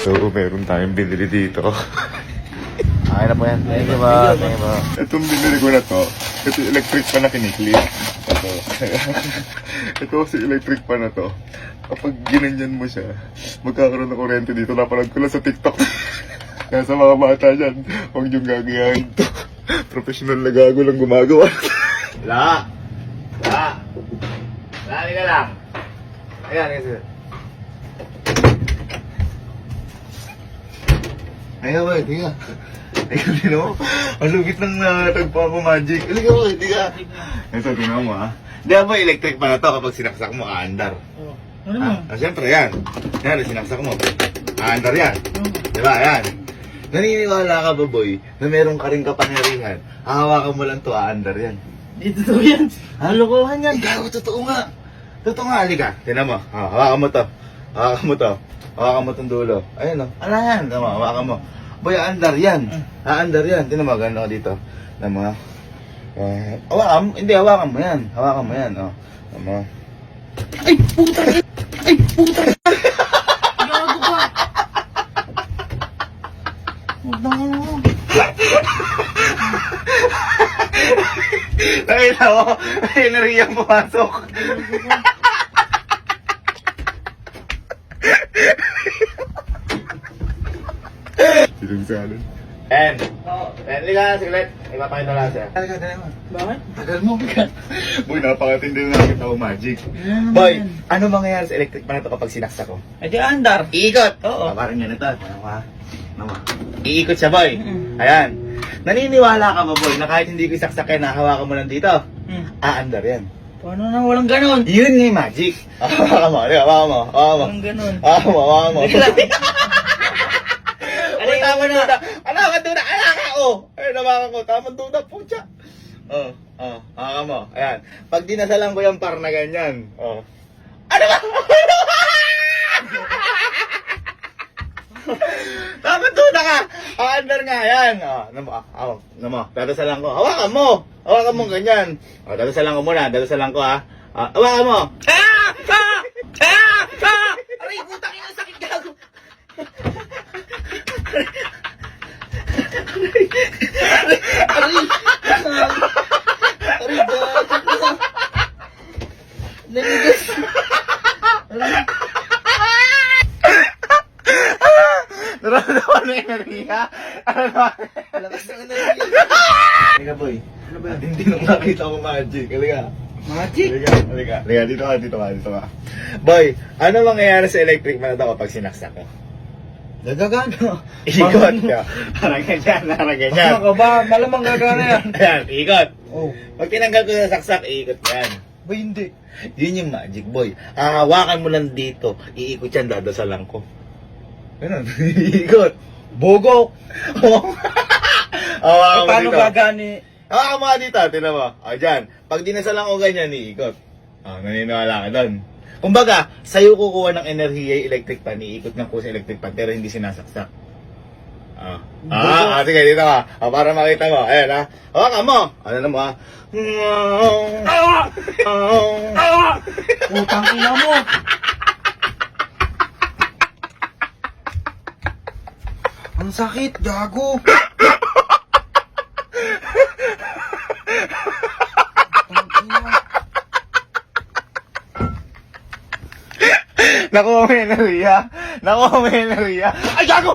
So, meron tayong binili dito. Okay na po yan. Thank you ba? Thank you ba? Itong binili ko na to, ito yung electric pa na kiniklik. Ito. Ito si electric pa na to. Kapag ginanyan mo siya, magkakaroon ng kurente dito. Napanood ko lang sa TikTok. Kaya sa mga bata dyan, huwag niyong gagayahin to. Professional na gago lang gumagawa. La! La! La, hindi ka lang. Ayan, ayan. Ayan ba, hindi ka. Ayun, din mo. Ang lugit ng natagpo ako magic. Hindi ka ba, hindi ka. Ito, tinan mo ha. Di ba electric pa na to kapag sinaksak mo, aandar. Oh. Ano mo? Siyempre yan. Yan, sinaksak mo. Aandar yan. Di ba, yan. Naniniwala ka ba, boy, na meron ka rin kapangyarihan? Hahawakan mo lang to, aandar yan. Hindi totoo yan. Halokohan yan, gago, totoo nga. Totoo nga, halika. Tinan mo, hawakan mo to. Hawakan mo to. Hawakan mo tong dulo. Ayun o, ala yan. Tinan mo, hawakan mo. Boy, aandar yan. Aandar yan. Tinan mo, gano'n dito. Tinan mo. Hawakan mo, hindi, hawakan mo yan. Hawakan mo yan, o. Tinan mo. Ay, puta! Ay, puta! Gago ka! Huwag na nga mo. Nakita mo, may enerhiyang pumasok. Sinungsalan. En! En, liga, siglit. Ipapakita lang siya. Talaga, dali mo. Bakit? Tagal mo. Boy, napakatindi na nakita ko magic. Boy, ano mangyayari sa electric pan na to kapag sinaksak ko? Ay, di andar. Iikot! Oo. Parang ganito. Iikot siya, boy. Ayan. Naniniwala ka ba, boy, na kahit hindi ko isaksakin, hawakan mo lang dito? Aandar yan. Paano na walang ganon? Yun nga yung magic. Hawakan mo, hawakan mo, hawakan mo. Walang ganon. Hawakan mo, hawakan mo. Ano yung tama na? Alakan duda, alakan ko! Ayun, hawakan ko, tamang duda, pucha. Hawakan mo. Ayan. Pag dinasalan ko yung par na ganyan. Ano ba? Tama duda ka! Aandar nga, yan. Dadasalan ko. Hawakan mo! Hawakan mo ganyan. Dadasalan ko muna, dadasalan ko ha. Hawakan mo! Aray, putang ina, sakit gago! Aray! Aray, gago! Namigas! Aray! Nararamdaman mo yung enerhiya? Lakas ng enerhiya! Halika boy. Ano ba yan? Hindi nung nakita ko magic. Halika. Magic? Halika. Dito ka. Boy, ano mangyayari sa electric man ito kapag sinaksak ko? Nagagano? Ikot ka. Parang ganyan. Ano ka ba? Malamang gagana yan. Ayan, ikot. Oh. Pag tinanggal ko sa saksak, iikot yan. Ba hindi? Yun yung magic, boy. Hawakan mo lang dito. Iikot yan, dadasalan ko. Ganun. Iikot. Bogo! Hawakan mo Paano dito. gagani? Hawakan mo nga dito, tinan mo. Dyan. Pag dinasalan ko ganyan, iikot. Naniniwala ka doon. Kumbaga, sa'yo kukuha ng enerhiya yung electric pan, iikot ng kusa electric pan, pero hindi sinasaksak. Sige, dito ka. Para makita mo. Ayan ha. Hawakan mo. Ano na mo ha? Putang ina mo! Ang sakit, gago! Nakuha mo yung enerhiya. Ay, gago!